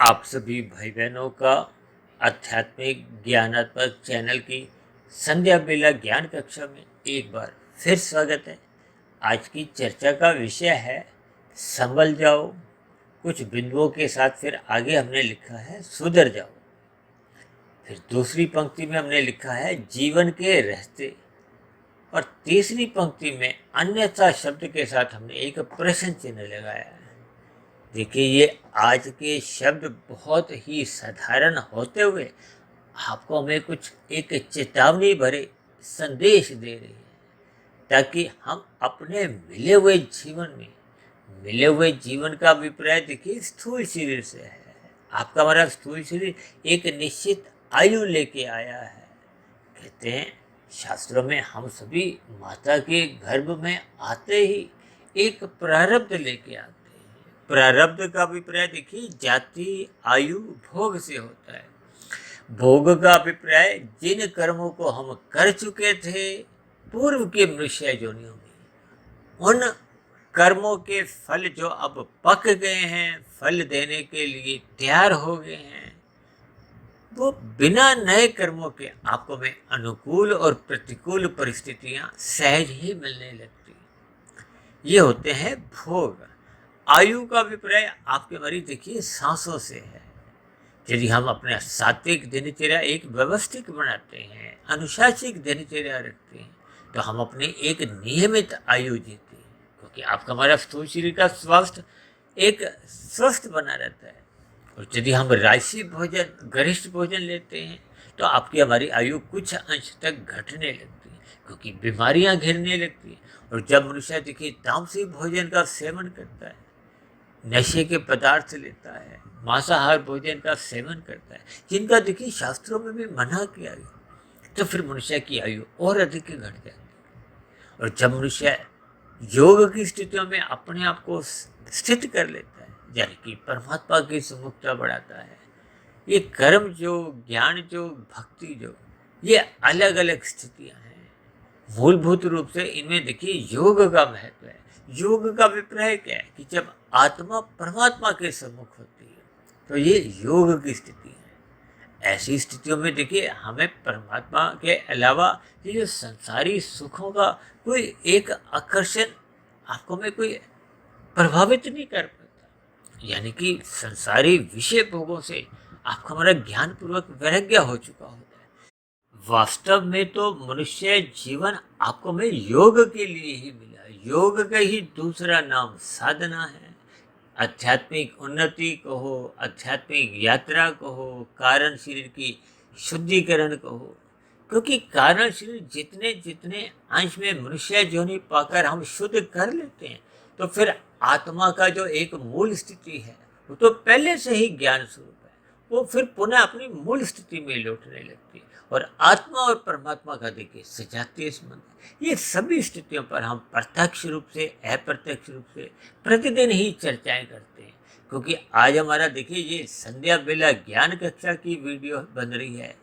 आप सभी भाई बहनों का आध्यात्मिक ज्ञानात्मक चैनल की संध्या बेला ज्ञान कक्षा में एक बार फिर स्वागत है। आज की चर्चा का विषय है संभल जाओ। कुछ बिंदुओं के साथ फिर आगे हमने लिखा है सुधर जाओ। फिर दूसरी पंक्ति में हमने लिखा है जीवन के रहते, और तीसरी पंक्ति में अन्यथा शब्द के साथ हमने एक प्रश्न चिन्ह लगाया है। देखिए, ये आज के शब्द बहुत ही साधारण होते हुए आपको हमें कुछ एक चेतावनी भरे संदेश दे रही है, ताकि हम अपने मिले हुए जीवन का अभिप्राय देखिए स्थूल शरीर से है। आपका हमारा स्थूल शरीर एक निश्चित आयु लेके आया है। कहते हैं शास्त्रों में, हम सभी माता के गर्भ में आते ही एक प्रारब्ध लेके आते हैं। प्रारब्ध का अभिप्राय देखिए जाति, आयु, भोग से होता है। भोग का अभिप्राय जिन कर्मों को हम कर चुके थे पूर्व के मनुष्य योनियों में, उन कर्मों के फल जो अब पक गए हैं, फल देने के लिए तैयार हो गए हैं, वो बिना नए कर्मों के आपको में अनुकूल और प्रतिकूल परिस्थितियां सहज ही मिलने लगती। ये होते हैं भोग। आयु का अभिप्राय आपके हमारी देखिए सांसों से है। यदि हम अपने सात्विक दिनचर्या एक व्यवस्थित बनाते हैं, अनुशासित दिनचर्या रखते हैं, तो हम अपने एक नियमित आयु जीते हैं, क्योंकि आपका हमारा स्थूल शरीर का स्वास्थ्य एक स्वस्थ बना रहता है। और यदि हम राशि भोजन, गरिष्ठ भोजन लेते हैं, तो आपकी हमारी आयु कुछ अंश तक घटने लगती है, क्योंकि बीमारियां घिरने लगती हैं। और जब मनुष्य देखिए तामसिक भोजन का सेवन करता है, नशे के पदार्थ लेता है, मांसाहार भोजन का सेवन करता है, जिनका देखिए शास्त्रों में भी मना किया गया, तो फिर मनुष्य की आयु और अधिक घट जाती है। और जब मनुष्य योग की स्थितियों में अपने आप को स्थित कर लेता है, यानी कि परमात्मा की सुमुखता बढ़ाता है, ये कर्म जो, ज्ञान जो, भक्ति जो, ये अलग अलग स्थितियां हैं। मूलभूत रूप से इनमें देखिए योग का महत्व है। योग का अभिप्राय क्या है कि जब आत्मा परमात्मा के सम्मुख होती है, तो ये योग की स्थिति है। ऐसी स्थितियों में देखिए हमें परमात्मा के अलावा ये जो संसारी सुखों का कोई एक आकर्षण आपको में कोई प्रभावित नहीं कर पाता। यानी कि संसारी विषय भोगों से आपका हमारा ज्ञान पूर्वक वैराग्य हो चुका होता है। वास्तव में तो मनुष्य जीवन आपको में योग के लिए ही मिला। योग का ही दूसरा नाम साधना है। आध्यात्मिक उन्नति कहो, आध्यात्मिक यात्रा कहो, कारण शरीर की शुद्धिकरण कहो, क्योंकि कारण शरीर जितने जितने अंश में मनुष्य योनि पाकर हम शुद्ध कर लेते हैं, तो फिर आत्मा का जो एक मूल स्थिति है, वो तो पहले से ही ज्ञान स्वरूप है, वो फिर पुनः अपनी मूल स्थिति में लौटने लगती है। और आत्मा और परमात्मा का देखिए सजातीय संबंध, ये सभी स्थितियों पर हम प्रत्यक्ष रूप से, अप्रत्यक्ष रूप से प्रतिदिन ही चर्चाएं करते हैं। क्योंकि आज हमारा देखिए ये संध्या बेला ज्ञान कक्षा की वीडियो बन रही है।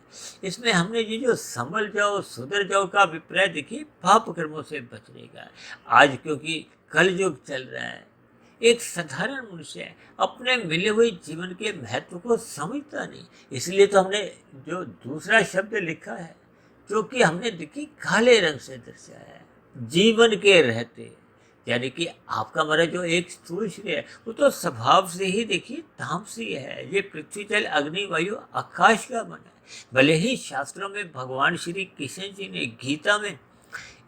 इसमें हमने ये जो संभल जाओ, सुधर जाओ का अभिप्राय देखिए पाप कर्मों से बचने का। आज क्योंकि कल युग चल रहा है, एक साधारण मनुष्य अपने मिले हुए जीवन के महत्व को समझता नहीं। इसलिए तो हमने जो दूसरा शब्द लिखा है, जो कि हमने देखी काले रंग से दर्शाया है, जीवन के रहते, यानी कि आपका हमारा जो एक स्थूल शरीर है, वो तो स्वभाव से ही देखिए तामसी है। ये पृथ्वी, जल, अग्नि, वायु, आकाश का बना है। भले ही शास्त्रों में भगवान श्री कृष्ण जी ने गीता में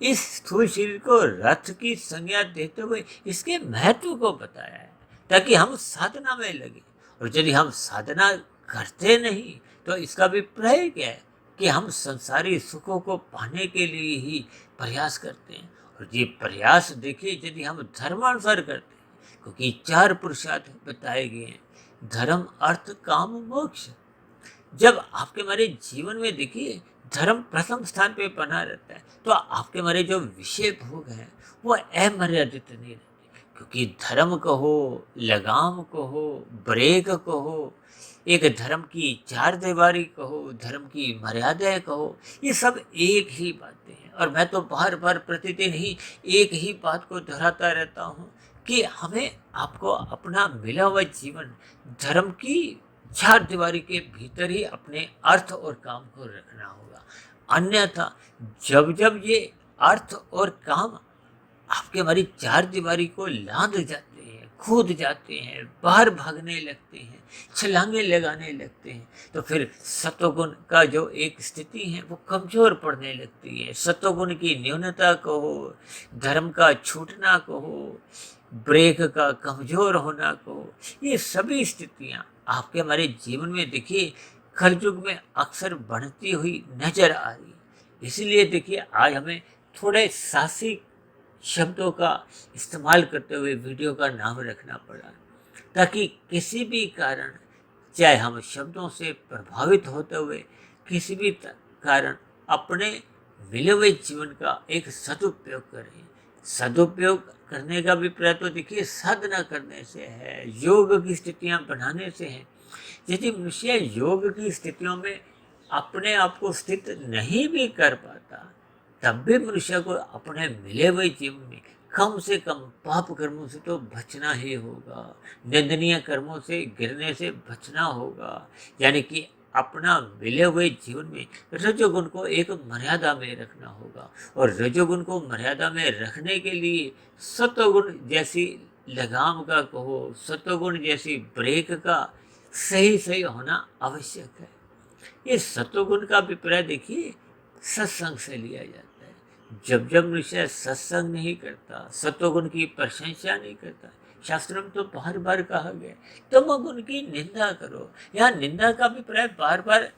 इस स्थूल शरीर को रथ की संज्ञा देते हुए इसके महत्व को बताया है, ताकि हम साधना में लगे। और यदि हम साधना करते नहीं, तो इसका अभिप्राय क्या है कि हम संसारी सुखों को पाने के लिए ही प्रयास करते हैं। और ये प्रयास देखिए यदि हम धर्मानुसार करते हैं, क्योंकि 4 पुरुषार्थ बताए गए हैं, धर्म, अर्थ, काम, मोक्ष। जब आपके हमारे जीवन में देखिए धर्म प्रथम स्थान पे बना रहता है, तो आपके हमारे जो विषय भोग हैं वो अमर्यादित नहीं रहते। क्योंकि धर्म कहो, लगाम कहो, ब्रेक कहो, एक धर्म की 4 दीवारी कहो, धर्म की मर्यादाएं कहो, ये सब एक ही बातें हैं। और मैं तो बार बार प्रतिदिन ही एक ही बात को दोहराता रहता हूँ कि हमें आपको अपना मिला हुआ जीवन धर्म की चार दीवारी के भीतर ही अपने अर्थ और काम को रखना होगा। अन्यथा जब जब ये अर्थ और काम आपके हमारी चार दीवारी को लांघ जाते हैं, कूद जाते हैं, बाहर भागने लगते हैं, छलांगे लगाने लगते हैं, तो फिर सतोगुण का जो एक स्थिति है वो कमजोर पड़ने लगती है। सतोगुण की न्यूनता कहो, धर्म का छूटना कहो, ब्रेक का कमजोर होना कहो, ये सभी स्थितियां आपके हमारे जीवन में देखिए कलयुग में अक्सर बढ़ती हुई नजर आ रही है। इसलिए देखिए आज हमें थोड़े साहसिक शब्दों का इस्तेमाल करते हुए वीडियो का नाम रखना पड़ा, ताकि किसी भी कारण, चाहे हम शब्दों से प्रभावित होते हुए किसी भी कारण अपने मिले हुए जीवन का एक सदुपयोग करें। सदुपयोग करने का अभिप्राय तो देखिए साधना करने से है, योग की स्थितियां बनाने से है। यदि मनुष्य योग की स्थितियों में अपने आप को स्थित नहीं भी कर पाता, तब भी मनुष्य को अपने मिले हुए जीवन में कम से कम पाप कर्मों से तो बचना ही होगा, निंदनीय कर्मों से गिरने से बचना होगा। यानी कि अपना मिले हुए जीवन में रजोगुण को एक मर्यादा में रखना होगा, और रजोगुण को मर्यादा में रखने के लिए सतोगुण जैसी लगाम का कहो, सतोगुण जैसी ब्रेक का सही सही होना आवश्यक है। ये सतोगुण का अभिप्राय देखिए सत्संग से लिया जाता है। जब जब मनुष्य सत्संग नहीं करता, सतोगुण की प्रशंसा नहीं करता, शास्त्रों में तो बार बार कहा गया तमोगुण की निंदा करो। यहाँ निंदा का अभिप्राय बार बार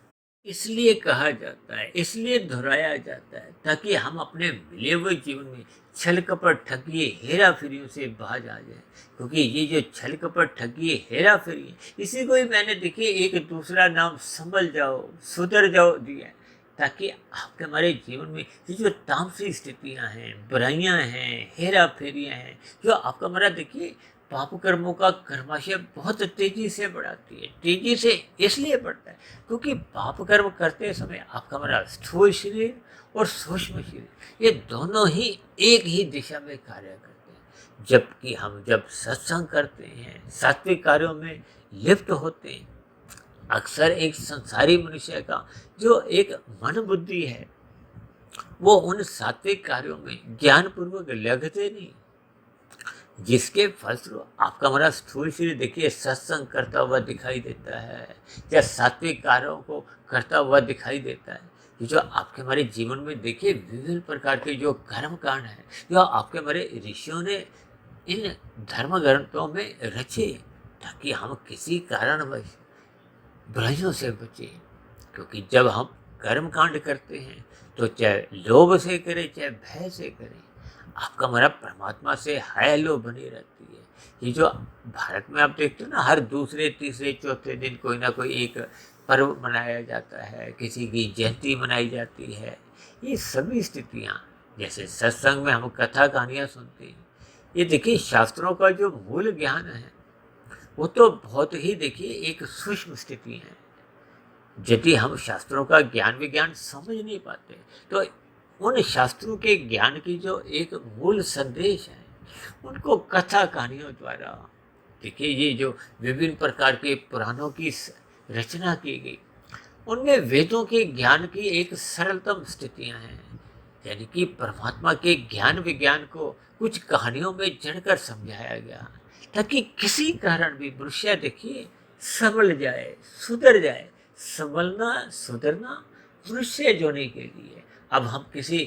इसलिए कहा जाता है, इसलिए दोहराया जाता है, ताकि हम अपने मिले हुए जीवन में छल कपट ठगिए हेरा फेरियों से बाज आ जाए। क्योंकि ये जो छल कपट ठगिए हेरा फेरी, इसी को ही मैंने देखिए एक दूसरा नाम संभल जाओ, सुधर जाओ दिया है, ताकि आपके हमारे जीवन में ये जो तामसी स्थितियां हैं, बुराइयां हैं, हेरा फेरियां हैं, जो आपका हमारा देखिए पाप कर्मों का कर्माशय बहुत तेजी से बढ़ाती है। तेजी से इसलिए बढ़ता है क्योंकि पाप कर्म करते समय आपका हमारा स्थूल शरीर और सूक्ष्म शरीर, ये दोनों ही एक ही दिशा में कार्य करते हैं। जबकि हम जब सत्संग करते हैं, सात्विक कार्यों में लिप्त होते हैं, अक्सर एक संसारी मनुष्य का जो एक मन बुद्धि है, वो उन सात्विक कार्यों में ज्ञान पूर्वक लगते नहीं, जिसके फलस्वरूप आपका हमारा स्थूल शरीर देखिए सत्संग करता हुआ दिखाई देता है, या सात्विक कार्यों को करता हुआ दिखाई देता है। ये जो आपके हमारे जीवन में देखिए विभिन्न प्रकार के जो कर्म कांड है, जो आपके हमारे ऋषियों ने इन धर्म ग्रंथों में रचे, ताकि हम किसी कारणवश बुराइयों से बचे। क्योंकि जब हम कर्म कांड करते हैं तो चाहे लोभ से करें चाहे भय से करें, आपका हमारा परमात्मा से हाय लो बनी रहती है। ये जो भारत में आप देखते हो ना, हर दूसरे तीसरे चौथे दिन कोई ना कोई एक पर्व मनाया जाता है, किसी की जयंती मनाई जाती है। ये सभी स्थितियाँ, जैसे सत्संग में हम कथा कहानियाँ सुनते हैं, ये देखिए शास्त्रों का जो मूल ज्ञान है वो तो बहुत ही देखिए एक सूक्ष्म स्थिति है। यदि हम शास्त्रों का ज्ञान विज्ञान समझ नहीं पाते, तो उन शास्त्रों के ज्ञान की जो एक मूल संदेश है, उनको कथा कहानियों द्वारा देखिए, ये जो विभिन्न प्रकार के पुराणों की रचना की गई, उनमें वेदों के ज्ञान की एक सरलतम स्थितियां हैं। यानी कि परमात्मा के ज्ञान विज्ञान को कुछ कहानियों में जड़कर समझाया गया, ताकि किसी कारण भी मनुष्य देखिए संभल जाए, सुधर जाए। संभलना सुधरना मनुष्य जोने के लिए। अब हम किसी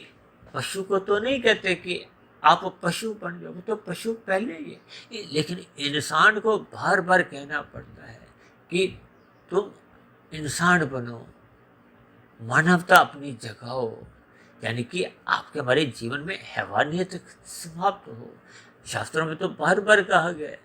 पशु को तो नहीं कहते कि आप पशु बन जाओ, तो पशु पहले ही है, लेकिन इंसान को बार बार कहना पड़ता है कि तुम इंसान बनो, मानवता अपनी जगाओ। यानी कि आपके हमारे जीवन में हैवानियत समाप्त हो। शास्त्रों में तो बार बार कहा गया है,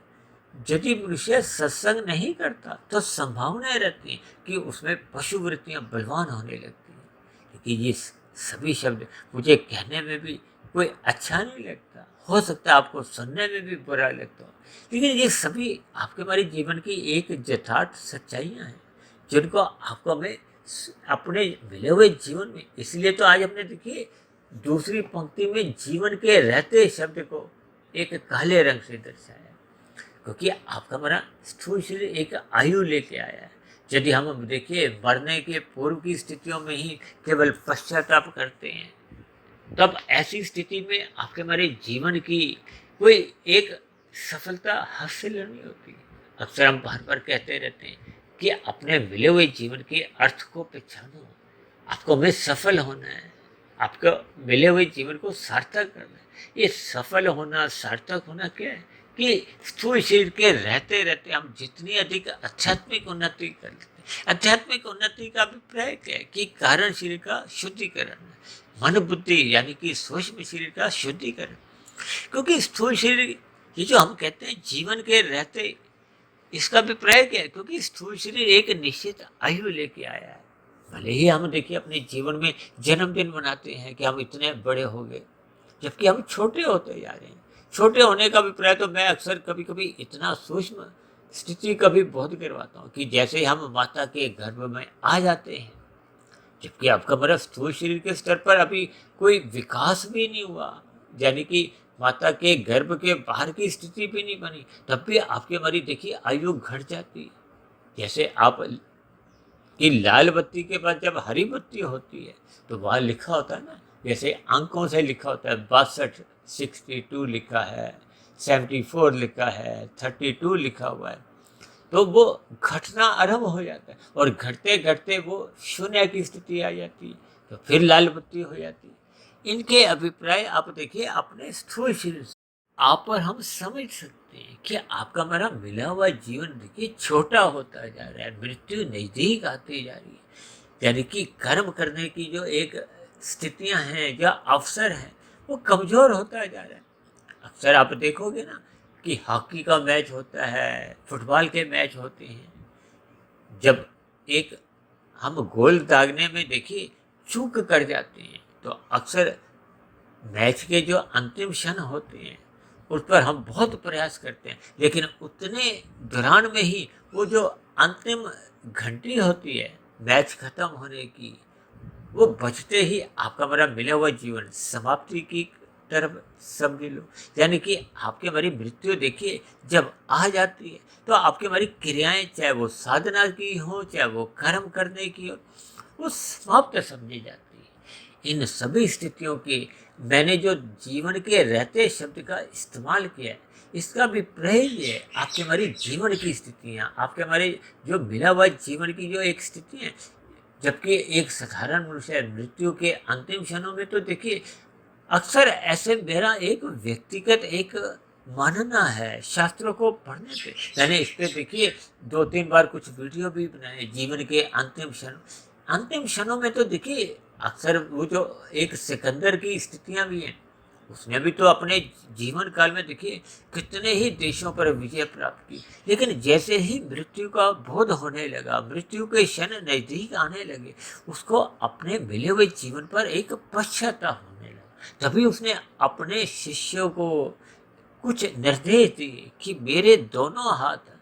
यदि मनुष्य सत्संग नहीं करता तो संभावनाएं रहती हैं कि उसमें पशु वृत्तियां बलवान होने लगती हैं। लेकिन ये सभी शब्द मुझे कहने में भी कोई अच्छा नहीं लगता, हो सकता है आपको सुनने में भी बुरा लगता हो, लेकिन ये सभी आपके हमारे जीवन की एक यथार्थ सच्चाइयाँ हैं, जिनको आपको हमें अपने मिले हुए जीवन में, इसलिए तो आज हमने देखिए दूसरी पंक्ति में जीवन के रहते शब्द को एक काले रंग से दर्शाया, क्योंकि आपका हमारा स्थूल शरीर एक आयु लेके आया है, यदि हम देखिए मरने के पूर्व की स्थितियों में ही केवल पश्चाताप करते हैं, तब ऐसी स्थिति में आपके हमारे जीवन की कोई एक सफलता हासिल नहीं होती। अक्सर हम बार बार कहते रहते हैं कि अपने मिले हुए जीवन के अर्थ को पहचानो, आपको में सफल होना है, आपको मिले हुए जीवन को सार्थक करना है। ये सफल होना, सार्थक होना क्या है कि स्थूल शरीर के रहते रहते हम जितनी अधिक आध्यात्मिक उन्नति कर लेते हैं। आध्यात्मिक उन्नति का अभिप्राय क्या है कि कारण शरीर का शुद्धिकरण, मन बुद्धि यानी कि सूक्ष्म शरीर का शुद्धिकरण। क्योंकि स्थूल शरीर, ये जो हम कहते हैं जीवन के रहते, इसका अभिप्राय क्या है? क्योंकि स्थूल शरीर एक निश्चित आयु लेके आया है। भले ही हम देखिए अपने जीवन में जन्मदिन मनाते हैं कि हम इतने बड़े हो गए, जबकि हम छोटे होते जा रहे हैं। छोटे होने का अभिप्राय तो मैं अक्सर कभी कभी इतना सूक्ष्म स्थिति कभी बहुत करवाता हूँ कि जैसे हम माता के गर्भ में आ जाते हैं, जबकि आपका मेरा स्थूल शरीर के स्तर पर अभी कोई विकास भी नहीं हुआ, यानी कि माता के गर्भ के बाहर की स्थिति भी नहीं बनी, तब भी आपकी हमारी देखिए आयु घट जाती है। जैसे आप कि लाल बत्ती के बाद जब हरी बत्ती होती है तो वहाँ लिखा होता है ना, जैसे अंकों से लिखा होता है 62, 62 लिखा है, 74 लिखा है, 32 लिखा हुआ है, तो वो घटना आरंभ हो जाता है और घटते घटते वो शून्य की स्थिति आ जाती है, तो फिर लाल बत्ती हो जाती है। इनके अभिप्राय आप देखिए अपने स्थूल शरीर से आप पर हम समझ सकते हैं कि आपका हमारा मिला हुआ जीवन देखिए छोटा होता जा रहा है, मृत्यु नजदीक आती जा रही है, यानी कि कर्म करने की जो एक स्थितियां हैं, जो अवसर है, वो कमजोर होता जा रहा है। अक्सर आप देखोगे ना कि हॉकी का मैच होता है, फुटबॉल के मैच होते हैं, जब एक हम गोल दागने में देखिए चूक कर जाते हैं, तो अक्सर मैच के जो अंतिम क्षण होते हैं उस पर हम बहुत प्रयास करते हैं, लेकिन उतने दौरान में ही वो जो अंतिम घंटी होती है मैच खत्म होने की, वो बचते ही आपका मेरा मिला हुआ जीवन समाप्ति की तरफ समझ लो। यानी कि आपकी हमारी मृत्यु देखिए जब आ जाती है तो आपकी हमारी क्रियाएं, चाहे वो साधना की हो, चाहे वो कर्म करने की हो, वो समाप्त समझी जाती है। इन सभी स्थितियों की मैंने जो जीवन के रहते शब्द का इस्तेमाल किया है, इसका अभिप्राय ये है आपके हमारी जीवन की स्थितियाँ, आपके हमारे जो मिला हुआ जीवन की जो एक स्थिति है, जबकि एक साधारण मनुष्य मृत्यु के अंतिम क्षणों में तो देखिए अक्सर ऐसे मेरा एक व्यक्तिगत एक मानना है शास्त्रों को पढ़ने पे, मैंने इस पे देखिए 2-3 बार कुछ वीडियो भी बनाए जीवन के अंतिम क्षणों में तो देखिए अक्सर वो जो एक सिकंदर की स्थितियां भी हैं, उसने भी तो अपने जीवन काल में देखिए कितने ही देशों पर विजय प्राप्त की, लेकिन जैसे ही मृत्यु का बोध होने लगा, मृत्यु के क्षण नजदीक आने लगे, उसको अपने मिले हुए जीवन पर एक पश्चाताप होने लगा। तभी उसने अपने शिष्यों को कुछ निर्देश दिए कि मेरे दोनों हाथ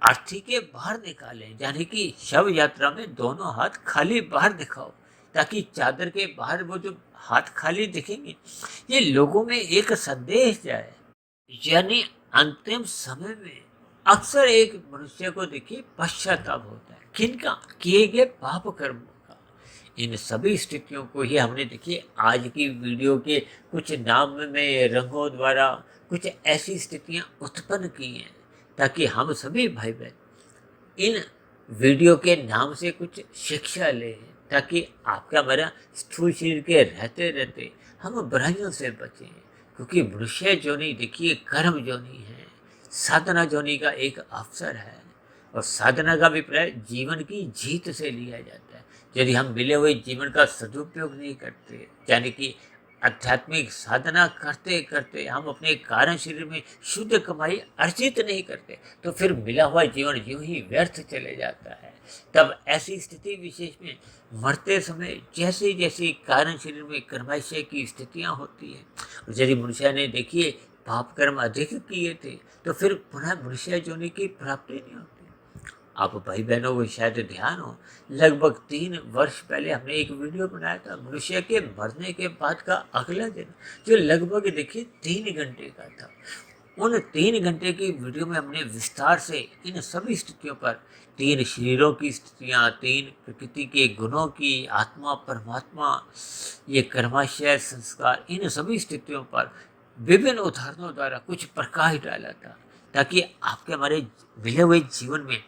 अर्थी के बाहर निकाले, यानी कि शव यात्रा में दोनों हाथ खाली बाहर दिखाओ, ताकि चादर के बाहर वो जो हाथ खाली दिखेंगे ये लोगों में एक संदेश जाए। यानी अंतिम समय में अक्सर एक मनुष्य को देखिए पश्चाताप होता है, किनका? किए गए पाप कर्मों का। इन सभी स्थितियों को ही हमने देखिए आज की वीडियो के कुछ नाम में रंगों द्वारा कुछ ऐसी स्थितियां उत्पन्न की हैं, ताकि हम सभी भाई बहन इन वीडियो के नाम से कुछ शिक्षा लें, ताकि आपका हमारा स्थूल शरीर के रहते रहते हम बुराइयों से बचें। क्योंकि मनुष्य जोनी देखिए कर्म जोनी है, साधना जोनी का एक अवसर है, और साधना का अभिप्राय जीवन की जीत से लिया जाता है। यदि हम मिले हुए जीवन का सदुपयोग नहीं करते, यानी कि आध्यात्मिक साधना करते करते हम अपने कारण शरीर में शुद्ध कमाई अर्जित नहीं करते, तो फिर मिला हुआ जीवन यूं ही व्यर्थ चले जाता है। तब ऐसी स्थिति विशेष में मरते समय जैसे जैसे कारण शरीर में कर्माशय की स्थितियां होती हैं, और यदि मनुष्य ने देखिए पाप कर्म अधिक किए थे तो फिर पुनः मनुष्य जोनि की प्राप्ति नहीं होती। आप भाई बहनों को शायद ध्यान हो, लगभग 3 वर्ष पहले हमने एक वीडियो बनाया था मनुष्य के मरने के बाद का अगला दिन, जो लगभग देखिए 3 घंटे का था। उन 3 घंटे की वीडियो में हमने विस्तार से इन सभी स्थितियों पर, 3 शरीरों की स्थितियाँ, 3 प्रकृति के गुणों की, आत्मा परमात्मा, ये कर्माशय संस्कार, इन सभी स्थितियों पर विभिन्न उदाहरणों द्वारा कुछ प्रकाश डाला था, ताकि आपके हमारे मिले हुए जीवन में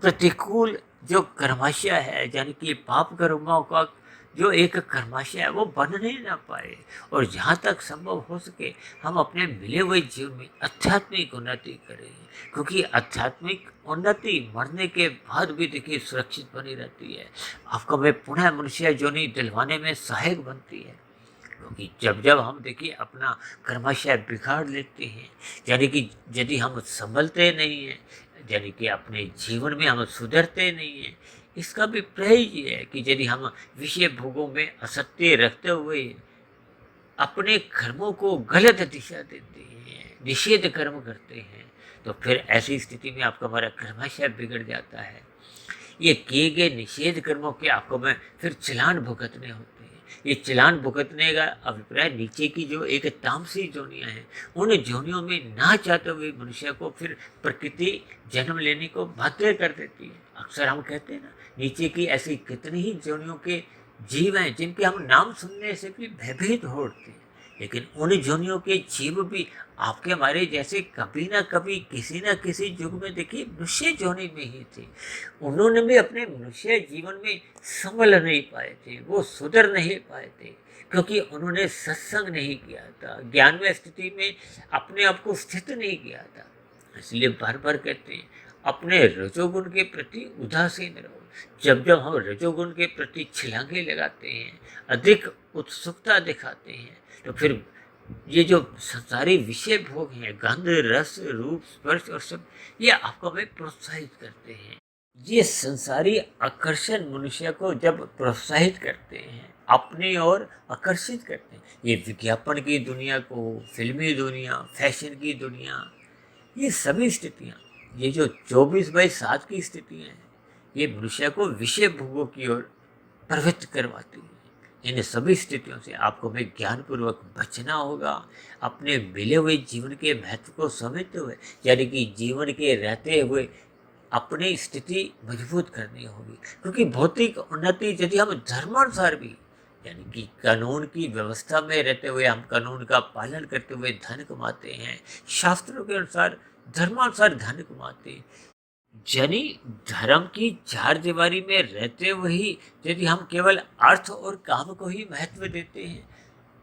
प्रतिकूल जो कर्माशय है, यानी कि पाप कर्मों का जो एक कर्माशय है, वो बनने ना पाए, और जहाँ तक संभव हो सके हम अपने मिले हुए जीवन में आध्यात्मिक उन्नति करें, क्योंकि आध्यात्मिक उन्नति मरने के बाद भी देखिए सुरक्षित बनी रहती है, आपको वे पुनः मनुष्य जोनी दिलवाने में सहायक बनती है। क्योंकि जब जब हम देखिए अपना कर्माशय बिगाड़ लेते हैं, यानी कि यदि हम संभलते नहीं हैं, यानी कि अपने जीवन में हम सुधरते नहीं हैं, इसका भी प्रयोग ये है कि यदि हम विषय भोगों में असत्य रखते हुए अपने कर्मों को गलत दिशा देते हैं, निषेध कर्म करते हैं, तो फिर ऐसी स्थिति में आपका हमारा कर्माशय बिगड़ जाता है। ये किए गए निषेध कर्मों के आपको में फिर चालान भुगतने होते हैं। ये चालान भुगतने का अभिप्राय नीचे की जो एक तामसी जोनियाँ हैं, उन जोनियों में ना चाहते हुए मनुष्य को फिर प्रकृति जन्म लेने को बाध्य कर देती है। अक्सर हम कहते हैं ना, नीचे की ऐसी कितनी ही जोनियों के जीव हैं जिनके हम नाम सुनने से भी भयभीत हो उठते हैं, लेकिन उन जोनियों के जीव भी आपके हमारे जैसे कभी ना कभी किसी न किसी युग में देखिए मनुष्य जोनि में ही थे। उन्होंने भी अपने मनुष्य जीवन में संभल नहीं पाए थे, वो सुधर नहीं पाए थे, क्योंकि उन्होंने सत्संग नहीं किया था, ज्ञान में स्थिति में अपने आप को स्थित नहीं किया था। इसलिए बार बार कहते हैं अपने रजोगुण के प्रति उदासीन रहो। जब जब हम रजोगुण के प्रति छलांगे लगाते हैं, अधिक उत्सुकता दिखाते हैं, तो फिर ये जो संसारी विषय भोग हैं, गंध रस रूप स्पर्श और सब, ये आपको हमें प्रोत्साहित करते हैं। ये संसारी आकर्षण मनुष्य को जब प्रोत्साहित करते हैं, अपनी ओर आकर्षित करते हैं, ये विज्ञापन की दुनिया को, फिल्मी दुनिया, फैशन की दुनिया, ये सभी स्थितियाँ, ये जो 24/7 की स्थितियाँ हैं, ये मनुष्य को विषय भोगों की ओर प्रवृत्त करवाती है। इन सभी स्थितियों से आपको हमें ज्ञानपूर्वक बचना होगा, अपने मिले हुए जीवन के महत्व को समझते हुए, यानी कि जीवन के रहते हुए अपनी स्थिति मजबूत करनी होगी। क्योंकि भौतिक उन्नति यदि हम धर्मानुसार भी, यानी कि कानून की व्यवस्था में रहते हुए हम कानून का पालन करते हुए धन कमाते हैं, शास्त्रों के अनुसार धर्मानुसार धन कमाते हैं, यानी धर्म की चार दीवारी में रहते हुए ही यदि हम केवल अर्थ और काम को ही महत्व देते हैं,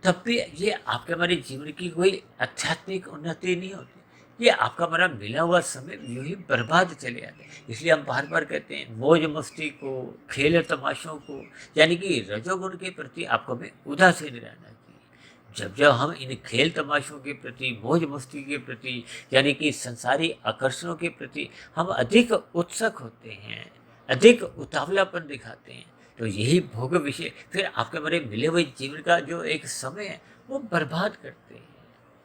तब भी ये आपके हमारे जीवन की कोई आध्यात्मिक उन्नति नहीं होती। ये आपका हमारा मिला हुआ समय यूं ही बर्बाद चले जाते हैं। इसलिए हम बार बार कहते हैं मौज मस्ती को, खेल तमाशों को, यानी कि रजोगुण के प्रति आपको हमें उदासीन रहना चाहिए। जब जब हम इन खेल तमाशों के प्रति, मौज मस्ती के प्रति, यानी कि संसारी आकर्षणों के प्रति हम अधिक उत्सुक होते हैं, अधिक उतावलापन दिखाते हैं, तो यही भोग विषय फिर आपके हमारे मिले हुए जीवन का जो एक समय है वो बर्बाद करते हैं।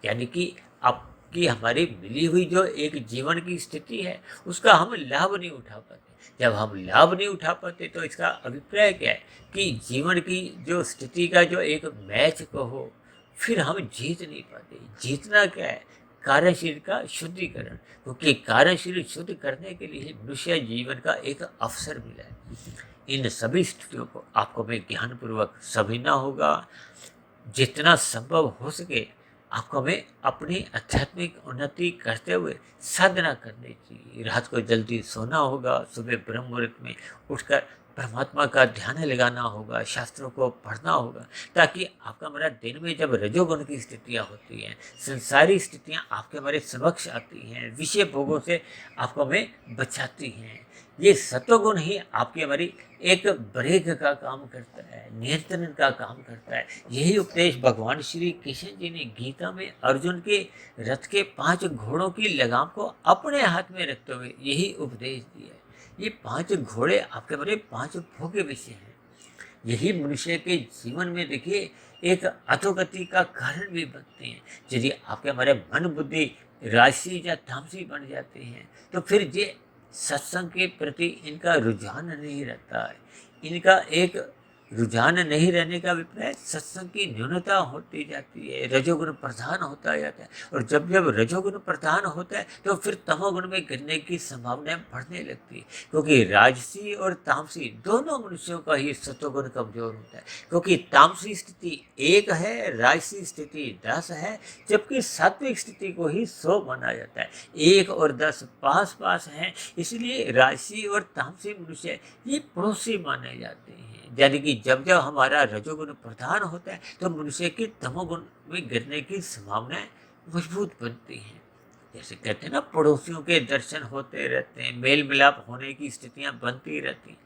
यानी कि आपकी हमारी मिली हुई जो एक जीवन की स्थिति है उसका हम लाभ नहीं उठा पाते। जब हम लाभ नहीं उठा पाते तो इसका अभिप्राय क्या है कि जीवन की जो स्थिति का जो एक मैच कहो, फिर हम जीत नहीं पाते। जीतना क्या है? कार्यशील का शुद्धिकरण, क्योंकि कार्यशील शुद्ध करने के लिए मनुष्य जीवन का एक अवसर मिला है। इन सभी स्थितियों को आपको हमें ज्ञानपूर्वक समझना होगा। जितना संभव हो सके आपको हमें अपनी आध्यात्मिक उन्नति करते हुए साधना करनी चाहिए। रात को जल्दी सोना होगा, सुबह ब्रह्म मुहूर्त में उठकर परमात्मा का ध्यान लगाना होगा, शास्त्रों को पढ़ना होगा, ताकि आपका हमारा दिन में जब रजोगुण की स्थितियाँ होती हैं, संसारी स्थितियाँ आपके हमारे समक्ष आती हैं, विषय भोगों से आपको हमें बचाती हैं, ये सत्वगुण ही आपकी हमारी एक ब्रेक का काम करता है, नियंत्रण का काम करता है। यही उपदेश भगवान श्री कृष्ण जी ने गीता में अर्जुन के रथ के 5 घोड़ों की लगाम को अपने हाथ में रखते हुए यही उपदेश दिया है। ये 5 घोड़े आपके हमारे 5 भोग्य विषय हैं। यही मनुष्य के जीवन में देखिए एक अधोगति का कारण भी बनते हैं। यदि आपके हमारे मन बुद्धि राशि या तामसी बन जाते हैं तो फिर ये सत्संग के प्रति इनका रुझान नहीं रहता है, इनका एक रुझान नहीं रहने का अभिप्राय सत्संग की न्यूनता होती जाती है, रजोगुण प्रधान होता जाता है। और जब जब रजोगुण प्रधान होता है तो फिर तमोगुण में गिरने की संभावनाएं बढ़ने लगती है, क्योंकि राजसी और तामसी दोनों मनुष्यों का ही सत्वगुण कमजोर होता है। क्योंकि तामसी स्थिति 1 है, राजसी स्थिति 10 है, जबकि सात्विक स्थिति को ही 100 माना जाता है। 1 और 10 पास पास हैं, इसलिए राजसी और तामसी मनुष्य ये पड़ोसी माने जाते हैं। यानी कि जब जब हमारा रजोगुण प्रधान होता है तो मनुष्य की तमोगुण में गिरने की संभावनाएं मजबूत बनती हैं। जैसे कहते हैं ना, पड़ोसियों के दर्शन होते रहते हैं, मेल मिलाप होने की स्थितियां बनती रहती हैं,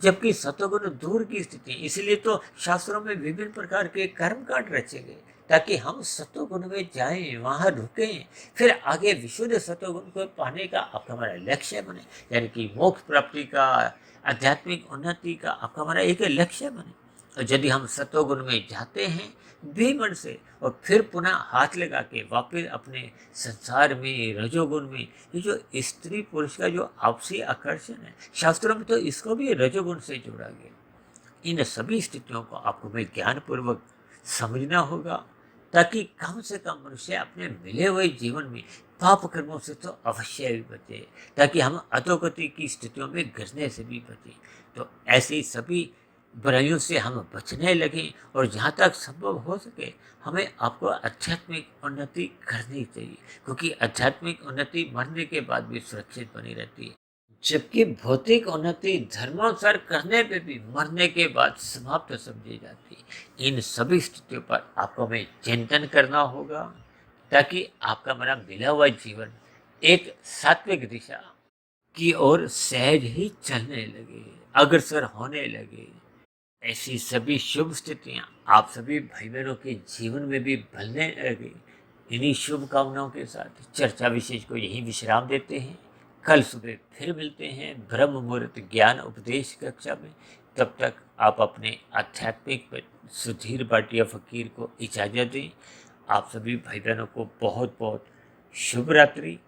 जबकि सतोगुण दूर की स्थिति। इसलिए तो शास्त्रों में विभिन्न प्रकार के कर्मकांड रचे गए, ताकि हम सतोगुण में जाएं, वहां रुकें, फिर आगे विशुद्ध सतोगुण को पाने का आपका हमारा लक्ष्य बने, यानी कि मोक्ष प्राप्ति का, आध्यात्मिक उन्नति का आपका हमारा एक लक्ष्य बने। और यदि हम सतोगुण में जाते हैं बेमन से, और फिर पुनः हाथ लगा के वापस अपने संसार में रजोगुण में, ये जो स्त्री पुरुष का जो आपसी आकर्षण है, शास्त्रों में तो इसको भी रजोगुण से जोड़ा गया। इन सभी स्थितियों को आपको में ज्ञानपूर्वक समझना होगा, ताकि कम से कम मनुष्य अपने मिले हुए जीवन में पाप कर्मों से तो अवश्य भी बचे, ताकि हम अधोगति की स्थितियों में गिरने से भी बचे। तो ऐसी सभी बुराइयों से हम बचने लगें, और जहाँ तक संभव हो सके हमें आपको आध्यात्मिक उन्नति करनी चाहिए, क्योंकि आध्यात्मिक उन्नति मरने के बाद भी सुरक्षित बनी रहती है, जबकि भौतिक उन्नति धर्मानुसार करने पे भी मरने के बाद समाप्त समझी जाती है। इन सभी स्थितियों पर आपको हमें चिंतन करना होगा, ताकि आपका मेरा मिला हुआ जीवन एक सात्विक दिशा की ओर सहज ही चलने लगे, अग्रसर होने लगे। ऐसी सभी शुभ स्थितियां आप सभी भाई बहनों के जीवन में भी बनने लगे। इन्हीं शुभकामनाओं के साथ चर्चा विशेष को यही विश्राम देते हैं। कल सुबह फिर मिलते हैं ब्रह्म मुहूर्त ज्ञान उपदेश कक्षा में। तब तक आप अपने आध्यात्मिक सुधीर भाटिया फकीर को इजाज़त दें। आप सभी भाई बहनों को बहुत बहुत शुभ रात्रि,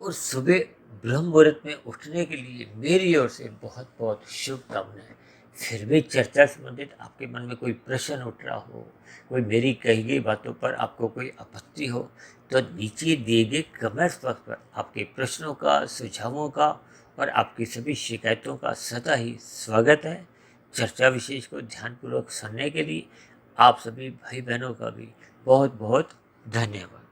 और सुबह ब्रह्म मुहूर्त में उठने के लिए मेरी ओर से बहुत बहुत शुभकामनाएं। फिर भी चर्चा संबंधित आपके मन में कोई प्रश्न उठ रहा हो, कोई मेरी कही गई बातों पर आपको कोई आपत्ति हो, तो नीचे दिए गए कमेंट्स बॉक्स पर आपके प्रश्नों का, सुझावों का और आपकी सभी शिकायतों का सदा ही स्वागत है। चर्चा विशेष को ध्यानपूर्वक सुनने के लिए आप सभी भाई बहनों का भी बहुत बहुत धन्यवाद।